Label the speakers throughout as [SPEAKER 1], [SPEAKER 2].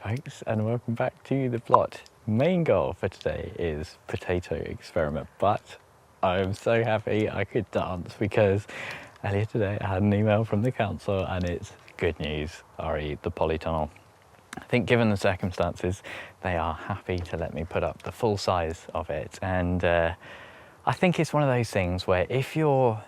[SPEAKER 1] Hi folks, and welcome back to the plot. Main goal for today is potato experiment, but I'm so happy I could dance because earlier today I had an email from the council and it's good news, re the polytunnel. I think given the circumstances, they are happy to let me put up the full size of it, and I think it's one of those things where if you're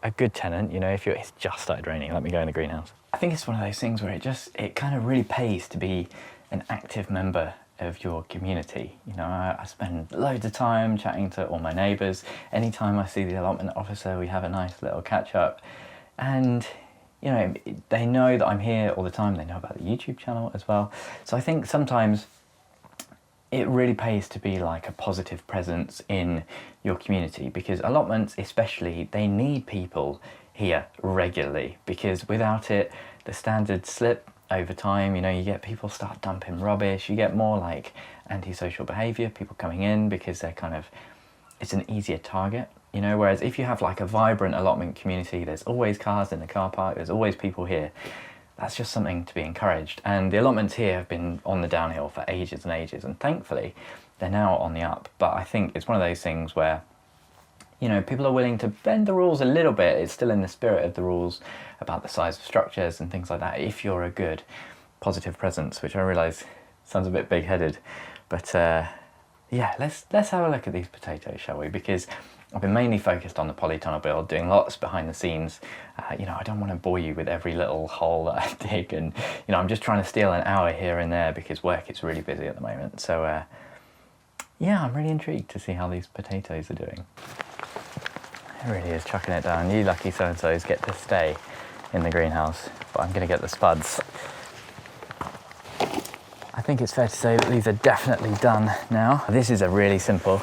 [SPEAKER 1] a good tenant, you know, it's just started raining, let me go in the greenhouse. I think it's one of those things where it kind of really pays to be an active member of your community. You know, I spend loads of time chatting to all my neighbours. Anytime I see the allotment officer, we have a nice little catch up. And, you know, they know that I'm here all the time. They know about the YouTube channel as well. So I think sometimes it really pays to be like a positive presence in your community, because allotments especially, they need people here regularly, because without it the standards slip over time. You know, you get people start dumping rubbish, you get more like antisocial behaviour, people coming in because they're kind of, it's an easier target, you know, whereas if you have like a vibrant allotment community, there's always cars in the car park, there's always people here. That's just something to be encouraged. And the allotments here have been on the downhill for ages and ages, and thankfully they're now on the up. But I think it's one of those things where, you know, people are willing to bend the rules a little bit. It's still in the spirit of the rules about the size of structures and things like that, if you're a good positive presence, which I realise sounds a bit big-headed. But yeah, let's have a look at these potatoes, shall we? Because I've been mainly focused on the polytunnel build, doing lots behind the scenes. You know, I don't want to bore you with every little hole that I dig, and, you know, I'm just trying to steal an hour here and there because work is really busy at the moment. So yeah, I'm really intrigued to see how these potatoes are doing. It really is chucking it down. You lucky so-and-sos get to stay in the greenhouse, but I'm going to get the spuds. I think it's fair to say that these are definitely done now. This is a really simple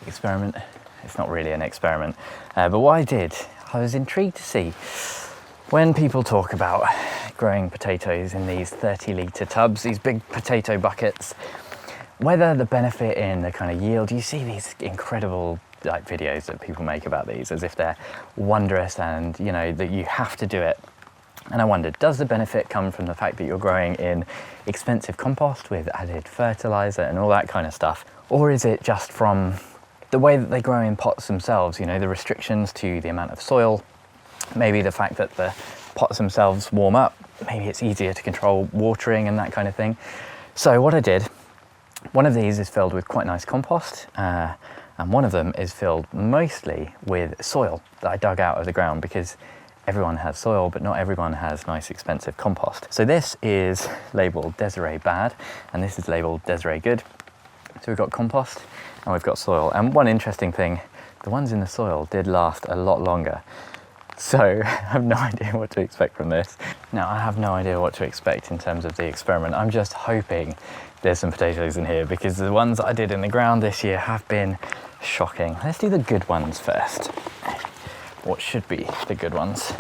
[SPEAKER 1] experiment. It's not really an experiment, but what I did, I was intrigued to see when people talk about growing potatoes in these 30-litre tubs, these big potato buckets, whether the benefit in the kind of yield. You see these incredible like videos that people make about these as if they're wondrous and, you know, that you have to do it. And I wondered, does the benefit come from the fact that you're growing in expensive compost with added fertilizer and all that kind of stuff? Or is it just from the way that they grow in pots themselves, you know, the restrictions to the amount of soil, maybe the fact that the pots themselves warm up, maybe it's easier to control watering and that kind of thing. So what I did, one of these is filled with quite nice compost, and one of them is filled mostly with soil that I dug out of the ground, because everyone has soil, but not everyone has nice expensive compost. So this is labelled Desiree Bad, and this is labelled Desiree Good. So we've got compost and we've got soil. And one interesting thing, the ones in the soil did last a lot longer. So I have no idea what to expect from this. Now, I have no idea what to expect in terms of the experiment. I'm just hoping there's some potatoes in here, because the ones that I did in the ground this year have been shocking. Let's do the good ones first. What should be the good ones.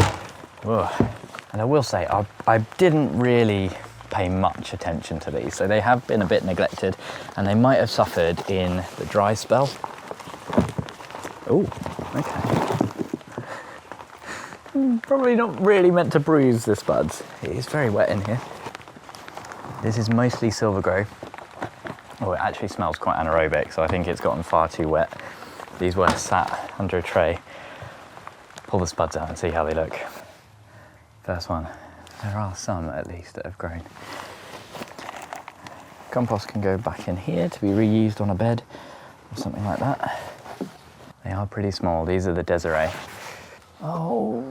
[SPEAKER 1] Ugh. And I will say, I didn't really pay much attention to these, so they have been a bit neglected, and they might have suffered in the dry spell. Oh, okay. Probably not really meant to bruise the spuds. It is very wet in here. This is mostly silver grey. Oh, it actually smells quite anaerobic, so I think it's gotten far too wet. These were sat under a tray. Pull the spuds out and see how they look. First one. There are some, at least, that have grown. Compost can go back in here to be reused on a bed or something like that. They are pretty small. These are the Desiree. Oh,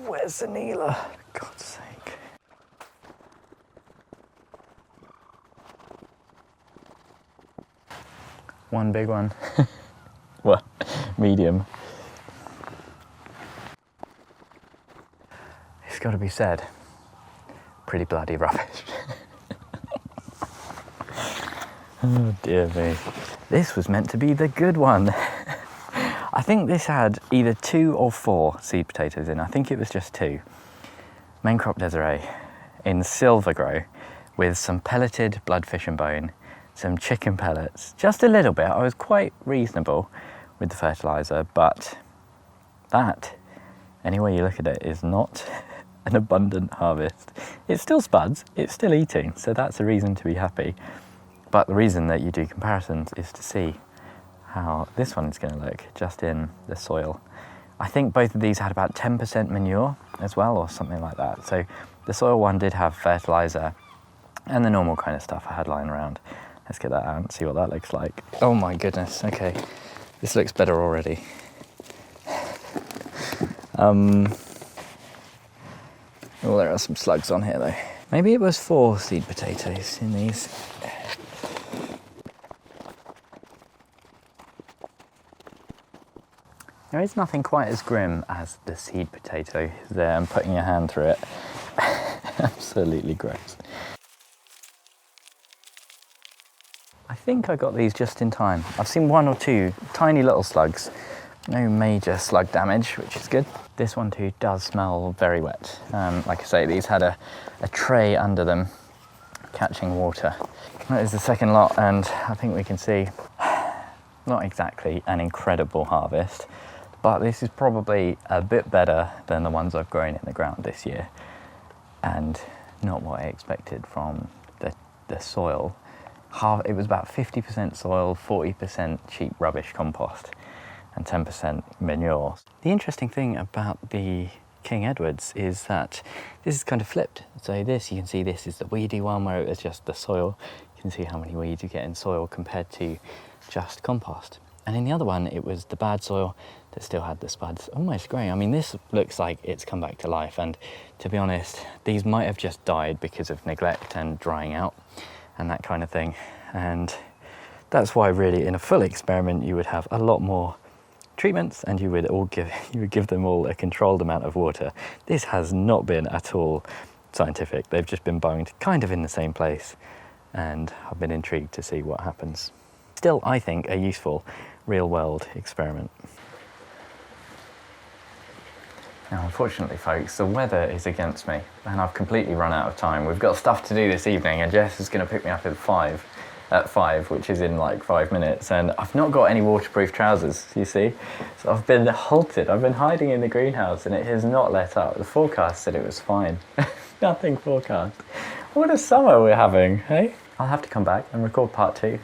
[SPEAKER 1] where's the Neela? God's sake. One big one. Well, medium. It's got to be said, pretty bloody rubbish. Oh dear me. This was meant to be the good one. I think this had either 2 or 4 seed potatoes in. I think it was just 2. Main crop Desiree in silver grow with some pelleted bloodfish and bone, some chicken pellets, just a little bit. I was quite reasonable with the fertilizer, but that, any way you look at it, is not an abundant harvest. It's still spuds, it's still eating, so that's a reason to be happy. But the reason that you do comparisons is to see how this one is going to look just in the soil. I think both of these had about 10% manure as well, or something like that. So the soil one did have fertilizer and the normal kind of stuff I had lying around. Let's get that out and see what that looks like. Oh my goodness, okay. This looks better already. Oh, there are some slugs on here though. Maybe it was 4 seed potatoes in these. There is nothing quite as grim as the seed potato there and putting your hand through it. Absolutely gross. I think I got these just in time. I've seen 1 or 2 tiny little slugs. No major slug damage, which is good. This one too does smell very wet. Like I say, these had a tray under them catching water. That is the second lot, and I think we can see not exactly an incredible harvest, but this is probably a bit better than the ones I've grown in the ground this year, and not what I expected from the soil. It was about 50% soil, 40% cheap rubbish compost, and 10% manure. The interesting thing about the King Edwards is that this is kind of flipped. So this, you can see this is the weedy one where it was just the soil. You can see how many weeds you get in soil compared to just compost. And in the other one, it was the bad soil that still had the spuds almost growing. I mean, this looks like it's come back to life. And to be honest, these might have just died because of neglect and drying out and that kind of thing. And that's why really in a full experiment, you would have a lot more treatments and you would give them all a controlled amount of water. This has not been at all scientific. They've just been bunged kind of in the same place, and I've been intrigued to see what happens. Still, I think a useful real-world experiment. Now, unfortunately, folks, the weather is against me and I've completely run out of time. We've got stuff to do this evening and Jess is going to pick me up at 5, which is in like 5 minutes, and I've not got any waterproof trousers, you see. So I've been halted. I've been hiding in the greenhouse and it has not let up. The forecast said it was fine. Nothing forecast. What a summer we're having, hey? I'll have to come back and record part 2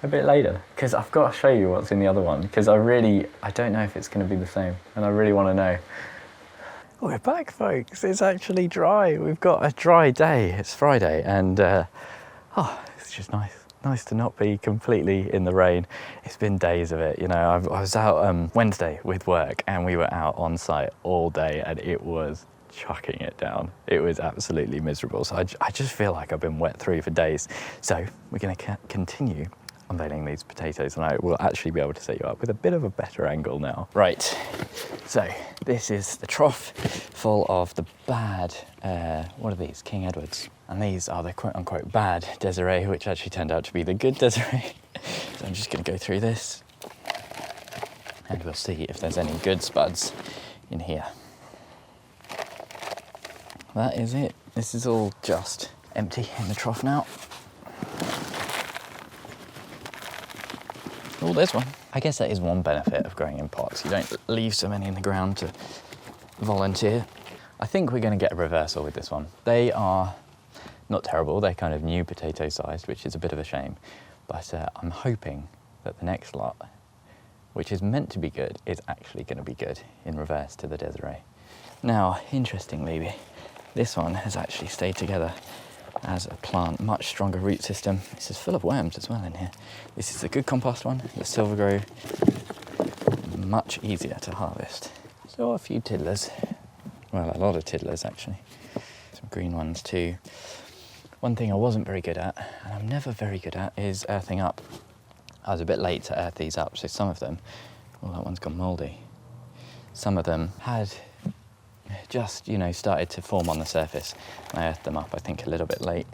[SPEAKER 1] a bit later, because I've got to show you what's in the other one, because I don't know if it's going to be the same, and I really want to know. We're back, folks. It's actually dry. We've got a dry day. It's Friday, and it's just nice to not be completely in the rain. It's been days of it, you know. I was out Wednesday with work and we were out on site all day and it was chucking it down. It was absolutely miserable. So I just feel like I've been wet through for days. So we're going to continue unveiling these potatoes and I will actually be able to set you up with a bit of a better angle now. Right, so this is the trough full of the bad, what are these, King Edwards? And these are the quote-unquote bad Desiree, which actually turned out to be the good Desiree. So I'm just going to go through this and we'll see if there's any good spuds in here. That is it. This is all just empty in the trough now. Oh, there's one. I guess that is one benefit of growing in pots. You don't leave so many in the ground to volunteer. I think we're going to get a reversal with this one. They are not terrible. They're kind of new potato sized, which is a bit of a shame. But I'm hoping that the next lot, which is meant to be good, is actually going to be good in reverse to the Desiree. Now, interestingly, this one has actually stayed together as a plant, much stronger root system. This is full of worms as well in here. This is a good compost one, the Silver Grow, much easier to harvest. So a few tiddlers, well, a lot of tiddlers actually. Some green ones too. One thing I wasn't very good at, and I'm never very good at, is earthing up. I was a bit late to earth these up, so some of them, well, that one's gone mouldy. Some of them had just, you know, started to form on the surface. I earthed them up, I think, a little bit late.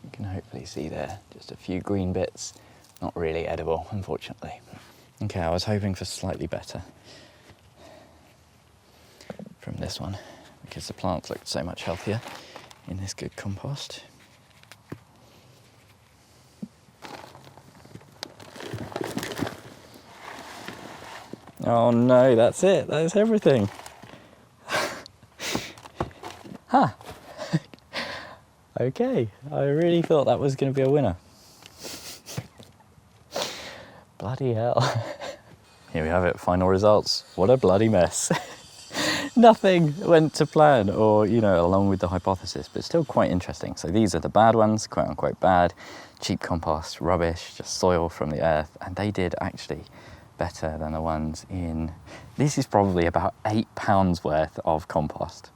[SPEAKER 1] You can hopefully see there, just a few green bits. Not really edible, unfortunately. Okay, I was hoping for slightly better from this one, because the plants looked so much healthier in this good compost. Oh no, that's it, that's everything. Huh. Okay, I really thought that was going to be a winner. Bloody hell. Here we have it, final results. What a bloody mess. Nothing went to plan or, you know, along with the hypothesis, but still quite interesting. So these are the bad ones, quote unquote bad. Cheap compost, rubbish, just soil from the earth. And they did actually better than the ones in, this is probably about £8 worth of compost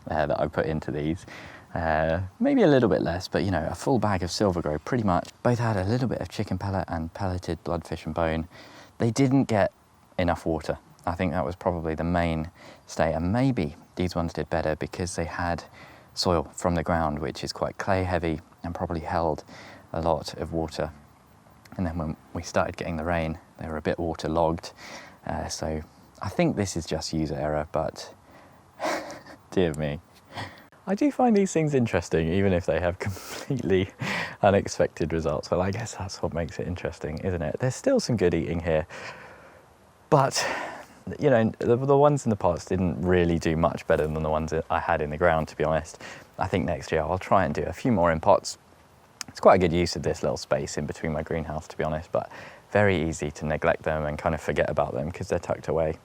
[SPEAKER 1] that I put into these. Maybe a little bit less, but you know, a full bag of silver grow pretty much. Both had a little bit of chicken pellet and pelleted bloodfish and bone. They didn't get enough water. I think that was probably the main stay, and maybe these ones did better because they had soil from the ground, which is quite clay heavy and probably held a lot of water. And then when we started getting the rain, they were a bit waterlogged. So I think this is just user error, but dear me. I do find these things interesting, even if they have completely unexpected results. Well, I guess that's what makes it interesting, isn't it? There's still some good eating here, but you know, the ones in the pots didn't really do much better than the ones that I had in the ground, to be honest. I think next year I'll try and do a few more in pots. It's quite a good use of this little space in between my greenhouse, to be honest, but very easy to neglect them and kind of forget about them because they're tucked away.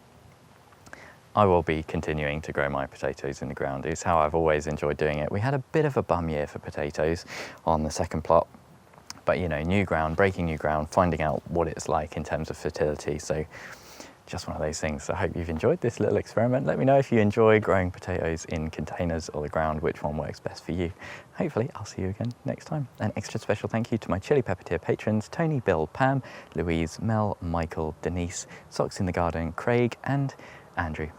[SPEAKER 1] I will be continuing to grow my potatoes in the ground. It's how I've always enjoyed doing it. We had a bit of a bum year for potatoes on the second plot, but you know, new ground, breaking new ground, finding out what it's like in terms of fertility. So just one of those things. So I hope you've enjoyed this little experiment. Let me know if you enjoy growing potatoes in containers or the ground, which one works best for you. Hopefully I'll see you again next time. An extra special thank you to my Chili Pepper tier patrons, Tony, Bill, Pam, Louise, Mel, Michael, Denise, Socks in the Garden, Craig and Andrew.